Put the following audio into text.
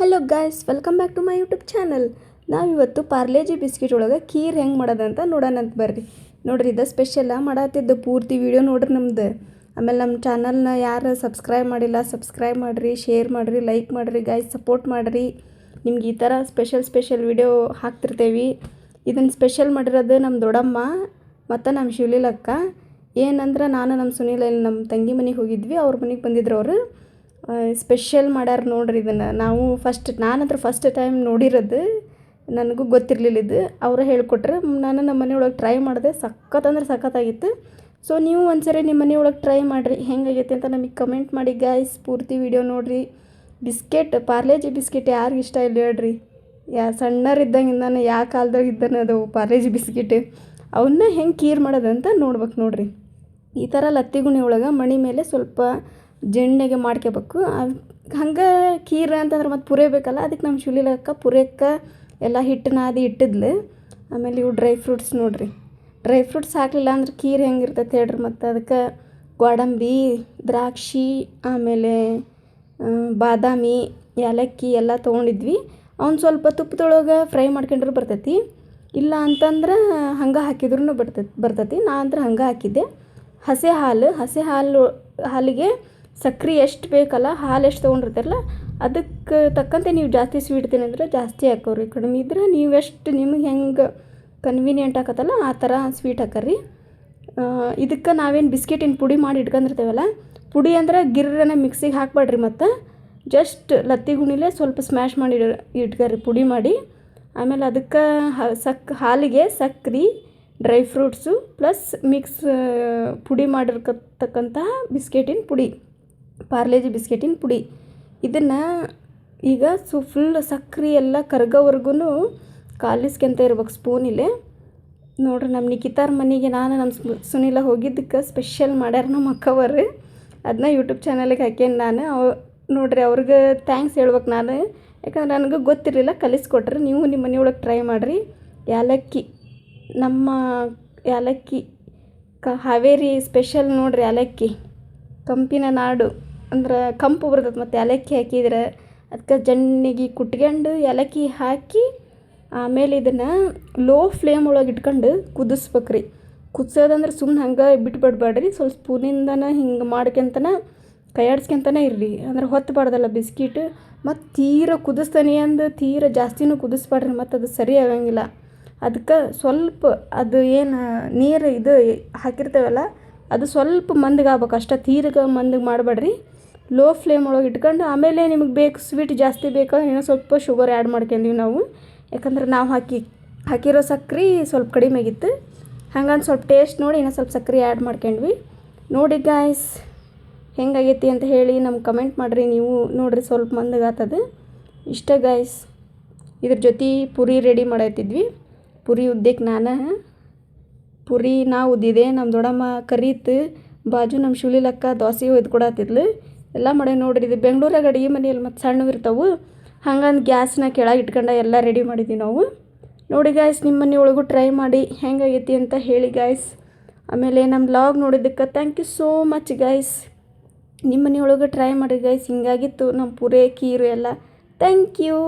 Hello guys, welcome back to my YouTube channel. ನಾವಿವತ್ತು Parle G biscuit ಒಳಗೆ ಖೀರ್ ಹೆಂಗೆ ಮಾಡೋದಂತ ನೋಡೋಣಂತ ಬರ್ರಿ. ನೋಡ್ರಿ, ಇದು ಸ್ಪೆಷಲ್ಲ ಮಾಡತ್ತಿದ್ದು ಪೂರ್ತಿ ವಿಡಿಯೋ ನೋಡ್ರಿ ನಮ್ದು. ಆಮೇಲೆ ನಮ್ಮ ಚಾನಲ್ನ ಯಾರು ಸಬ್ಸ್ಕ್ರೈಬ್ ಮಾಡಿಲ್ಲ ಸಬ್ಸ್ಕ್ರೈಬ್ ಮಾಡಿರಿ, ಶೇರ್ ಮಾಡಿರಿ, ಲೈಕ್ ಮಾಡಿರಿ ಗಾಯ್ಸ್, ಸಪೋರ್ಟ್ ಮಾಡಿರಿ. ನಿಮ್ಗೆ ಈ ಥರ ಸ್ಪೆಷಲ್ ವಿಡಿಯೋ ಹಾಕ್ತಿರ್ತೇವೆ. ಇದನ್ನು ಸ್ಪೆಷಲ್ ಮಾಡಿರೋದು ನಮ್ಮ ದೊಡ್ಡಮ್ಮ ಮತ್ತು ನಮ್ಮ ಶಿವಲೀಲಕ್ಕ. ಏನಂದ್ರೆ ನಾನು ನಮ್ಮ ಸುನೀಲ ನಮ್ಮ ತಂಗಿ ಮನೆಗೆ ಹೋಗಿದ್ವಿ, ಅವ್ರ ಮನೆಗೆ ಬಂದಿದ್ರು ಅವರು. ಸ್ಪೆಷಲ್ ಮಾಡ್ಯಾರ ನೋಡ್ರಿ ಇದನ್ನು. ನಾನಂತರ ಫಸ್ಟ್ ಟೈಮ್ ನೋಡಿರೋದು, ನನಗೂ ಗೊತ್ತಿರಲಿಲ್ಲ ಇದು. ಅವರೇ ಹೇಳ್ಕೊಟ್ರೆ ನಾನು ನಮ್ಮ ಮನೆಯೊಳಗೆ ಟ್ರೈ ಮಾಡಿದೆ. ಸಖತ್ತಾಗಿತ್ತು. ಸೊ ನೀವು ಒಂದ್ಸರಿ ನಿಮ್ಮ ಮನೆಯೊಳಗೆ ಟ್ರೈ ಮಾಡಿರಿ, ಹೆಂಗಾಗೈತೆ ಅಂತ ನಮಗೆ ಕಮೆಂಟ್ ಮಾಡಿ ಗಾಯ್ಸ್. ಪೂರ್ತಿ ವಿಡಿಯೋ ನೋಡಿರಿ. ಪಾರ್ಲೇಜಿ ಬಿಸ್ಕೆಟ್ ಯಾರಿಗೆ ಇಷ್ಟ ಇಲ್ಲ ಹೇಳ್ರಿ. ಸಣ್ಣರಿದ್ದಂಗಿಂದಾನೆ ಯಾವ ಕಾಲದಾಗ ಇದ್ದಾನೆ ಅದು ಪಾರ್ಲೇಜಿ ಬಿಸ್ಕೆಟ್. ಅವನ್ನ ಹೆಂಗೆ ಖೀರ್ ಮಾಡೋದಂತ ನೋಡ್ಬೇಕು ನೋಡ್ರಿ. ಈ ಥರ ಲತ್ತಿಗುಣಿ ಒಳಗೆ ಮಣಿ ಮೇಲೆ ಸ್ವಲ್ಪ ಜಣ್ಣೆಗೆ ಮಾಡ್ಕೋಬೇಕು. ಹಂಗೆ ಖೀರ್ ಅಂತಂದ್ರೆ ಮತ್ತು ಪುರೇಬೇಕಲ್ಲ, ಅದಕ್ಕೆ ನಮ್ಮ ಶಿವಲೀಲಕ್ಕ ಪುರೇಕ್ಕೆ ಎಲ್ಲ ಹಿಟ್ಟು ನಾದಿ ಇಟ್ಟಿದ್ಲು. ಆಮೇಲೆ ಇವು ಡ್ರೈ ಫ್ರೂಟ್ಸ್ ನೋಡ್ರಿ. ಡ್ರೈ ಫ್ರೂಟ್ಸ್ ಹಾಕಲಿಲ್ಲ ಅಂದ್ರೆ ಖೀರ್ ಹೆಂಗಿರ್ತೈತೆ ಹೇಳ್ರಿ. ಮತ್ತು ಅದಕ್ಕೆ ಗೋಡಂಬಿ, ದ್ರಾಕ್ಷಿ, ಆಮೇಲೆ ಬಾದಾಮಿ, ಏಲಕ್ಕಿ ಎಲ್ಲ ತೊಗೊಂಡಿದ್ವಿ. ಅವ್ನು ಸ್ವಲ್ಪ ತುಪ್ಪದೊಳಗೆ ಫ್ರೈ ಮಾಡ್ಕೊಂಡ್ರೆ ಬರ್ತೈತಿ. ಇಲ್ಲ ಅಂತಂದ್ರೆ ಹಂಗೆ ಹಾಕಿದ್ರೂ ಬರ್ತೈತಿ. ನಾ ಅಂದ್ರೆ ಹಂಗೆ ಹಾಕಿದ್ದೆ. ಹಸೆ ಹಾಲಿಗೆ ಸಕ್ರೆ ಎಷ್ಟು ಬೇಕಲ್ಲ, ಹಾಲು ಎಷ್ಟು ತೊಗೊಂಡಿರ್ತಾರಲ್ಲ ಅದಕ್ಕೆ ತಕ್ಕಂತೆ ನೀವು ಜಾಸ್ತಿ ಸ್ವೀಟ್ ತಿನ್ನಂದ್ರೆ ಜಾಸ್ತಿ ಹಾಕೋರಿ. ಕಡಿಮೆ ಇದ್ರೆ ನೀವು ಎಷ್ಟು ನಿಮಗೆ ಹೆಂಗೆ ಕನ್ವೀನಿಯೆಂಟ್ ಆಕತ್ತಲ್ಲ ಆ ಥರ ಸ್ವೀಟ್ ಹಾಕರಿ. ಇದಕ್ಕೆ ನಾವೇನು ಬಿಸ್ಕೆಟಿನ ಪುಡಿ ಮಾಡಿ ಇಟ್ಕೊಂಡಿರ್ತೇವಲ್ಲ, ಪುಡಿ ಅಂದ್ರೆ ಗಿರ್ರನ್ನ ಮಿಕ್ಸಿಗೆ ಹಾಕ್ಬೇಡ್ರಿ. ಮತ್ತು ಜಸ್ಟ್ ಲತ್ತಿ ಗುಣಿಲೆ ಸ್ವಲ್ಪ ಸ್ಮ್ಯಾಶ್ ಮಾಡಿ ಇಟ್ಕರಿ ಪುಡಿ ಮಾಡಿ. ಆಮೇಲೆ ಅದಕ್ಕೆ ಹಾಲಿಗೆ ಸಕ್ರೆ, ಡ್ರೈ ಫ್ರೂಟ್ಸು ಪ್ಲಸ್ ಪುಡಿ ಮಾಡಿರ್ತಕ್ಕಂತಹ ಬಿಸ್ಕೆಟಿನ ಪುಡಿ, ಪಾರ್ಲೇಜಿ ಬಿಸ್ಕೆಟಿನ ಪುಡಿ. ಇದನ್ನು ಈಗ ಫುಲ್ ಸಕ್ರೆ ಎಲ್ಲ ಕರ್ಗೋವರೆಗೂ ಕಾಲಿಸ್ಕೊಂತ ಇರ್ಬೇಕು ಸ್ಪೂನಿಲೆ. ನೋಡ್ರಿ, ನಮ್ಮ ನಿಖಿತಾರ ಮನೆಗೆ ನಾನು ನಮ್ಮ ಸುನೀಲ ಹೋಗಿದ್ದಕ್ಕೆ ಸ್ಪೆಷಲ್ ಮಾಡ್ಯಾರ ನಮ್ಮ ಅಕ್ಕವರು. ಅದನ್ನ ಯೂಟ್ಯೂಬ್ ಚಾನಲಿಗೆ ಹಾಕೇನು ನಾನು. ನೋಡ್ರಿ, ಅವ್ರಿಗೆ ಥ್ಯಾಂಕ್ಸ್ ಹೇಳ್ಬೇಕು ನಾನು, ಯಾಕಂದ್ರೆ ನನಗೂ ಗೊತ್ತಿರಲಿಲ್ಲ, ಕಲಿಸ್ಕೊಟ್ರಿ. ನೀವು ನಿಮ್ಮ ಮನೆಯೊಳಗೆ ಟ್ರೈ ಮಾಡಿರಿ. ನಮ್ಮ ಏಲಕ್ಕಿ ಹಾವೇರಿ ಸ್ಪೆಷಲ್ ನೋಡ್ರಿ. ಏಲಕ್ಕಿ ಕಂಪಿನ ನಾಡು ಅಂದ್ರೆ ಕಂಪು ಬರ್ತದೆ. ಮತ್ತು ಏಲಕ್ಕಿ ಹಾಕಿದ್ರೆ ಅದಕ್ಕೆ ಜಣ್ಣಿಗೆ ಕುಟ್ಕೊಂಡು ಏಲಕ್ಕಿ ಹಾಕಿ ಆಮೇಲೆ ಇದನ್ನು ಲೋ ಫ್ಲೇಮ್ ಒಳಗೆ ಇಟ್ಕೊಂಡು ಕುದಿಸ್ಬೇಕ್ರಿ. ಕುದಿಸೋದಂದ್ರೆ ಸುಮ್ಮನೆ ಹಂಗೆ ಬಿಟ್ಬಿಡ್ಬೇಡ್ರಿ. ಸ್ವಲ್ಪ ಸ್ಪೂನಿಂದನೇ ಹಿಂಗೆ ಮಾಡ್ಕೊಂತನ ಕೈಯಾಡ್ಸ್ಕೊಂತನೇ ಇರ್ರಿ. ಅಂದ್ರೆ ಹೊತ್ತಬಾರ್ದಲ್ಲ ಬಿಸ್ಕಿಟ್. ಮತ್ತು ತೀರ ಜಾಸ್ತಿನೂ ಕುದಿಸ್ಬೇಡ್ರಿ, ಮತ್ತು ಅದು ಸರಿ ಆಗಂಗಿಲ್ಲ. ಅದಕ್ಕೆ ಸ್ವಲ್ಪ ಅದು ಏನು ನೀರು ಇದು ಹಾಕಿರ್ತೇವಲ್ಲ ಅದು ಸ್ವಲ್ಪ ಮಂದಗಾಗ್ಬೇಕು ಅಷ್ಟೇ. ತೀರಗೆ ಮಂದಗೆ ಮಾಡಬೇಡ್ರಿ. ಲೋ ಫ್ಲೇಮ್ ಒಳಗೆ ಇಟ್ಕೊಂಡು ಆಮೇಲೆ ನಿಮಗೆ ಬೇಕು ಸ್ವೀಟ್ ಜಾಸ್ತಿ ಬೇಕಾ ಏನೋ ಸ್ವಲ್ಪ ಶುಗರ್ ಆ್ಯಡ್ ಮಾಡ್ಕೊಂಡೀವಿ ನಾವು. ಯಾಕಂದ್ರೆ ನಾವು ಹಾಕಿರೋ ಸಕ್ರೆ ಸ್ವಲ್ಪ ಕಡಿಮೆ ಆಗಿತ್ತು. ಹಂಗಂದು ಸ್ವಲ್ಪ ಟೇಸ್ಟ್ ನೋಡಿ ಇನ್ನೂ ಸ್ವಲ್ಪ ಸಕ್ರೆ ಆ್ಯಡ್ ಮಾಡ್ಕೊಂಡ್ವಿ. ನೋಡಿ ಗಾಯ್ಸ್, ಹೆಂಗಾಗೈತಿ ಅಂತ ಹೇಳಿ ನಮ್ಗೆ ಕಮೆಂಟ್ ಮಾಡಿರಿ. ನೀವು ನೋಡಿರಿ, ಸ್ವಲ್ಪ ಮಂದಗಾತದ ಇಷ್ಟ ಗಾಯ್ಸ್. ಇದ್ರ ಜೊತೆ ಪುರಿ ರೆಡಿ ಮಾಡತ್ತಿದ್ವಿ. ಪುರಿ ಉದ್ದಕ್ಕೆ ನಾ ಉದ್ದಿದೆ. ನಮ್ಮ ದೊಡ್ಡಮ್ಮ ಕರೀತು, ಬಾಜು ನಮ್ಮ ಶಿವಲೀಲಕ್ಕ ದೋಸೆ ಒಯ್ದು ಕೊಡತ್ತಿದ್ಲು. ಎಲ್ಲ ಮಾಡಿ ನೋಡ್ರಿ. ಇದು ಬೆಂಗಳೂರಾಗ ಅಡುಗೆ ಮನೆಯಲ್ಲಿ ಮತ್ತು ಸಣ್ಣವು ಇರ್ತಾವೆ. ಹಂಗಂದು ಗ್ಯಾಸ್ನ ಕೆಳಗೆ ಇಟ್ಕೊಂಡು ಎಲ್ಲ ರೆಡಿ ಮಾಡಿದ್ವಿ ನಾವು. ನೋಡಿ ಗಾಯ್ಸ್, ನಿಮ್ಮ ಮನೆಯೊಳಗೂ ಟ್ರೈ ಮಾಡಿ ಹೆಂಗಾಗೈತಿ ಅಂತ ಹೇಳಿ ಗಾಯ್ಸ್. ಆಮೇಲೆ ನಮ್ಮ ವ್ಲಾಗ್ ನೋಡಿದ್ದಕ್ಕೆ thank you so much guys. ನಿಮ್ಮ ಮನೆಯೊಳಗೆ ಟ್ರೈ ಮಾಡಿ ಗಾಯ್ಸ್. ಹಿಂಗಾಗಿತ್ತು ನಮ್ಮ ಪುರೇ ಖೀರು ಎಲ್ಲ. Thank you.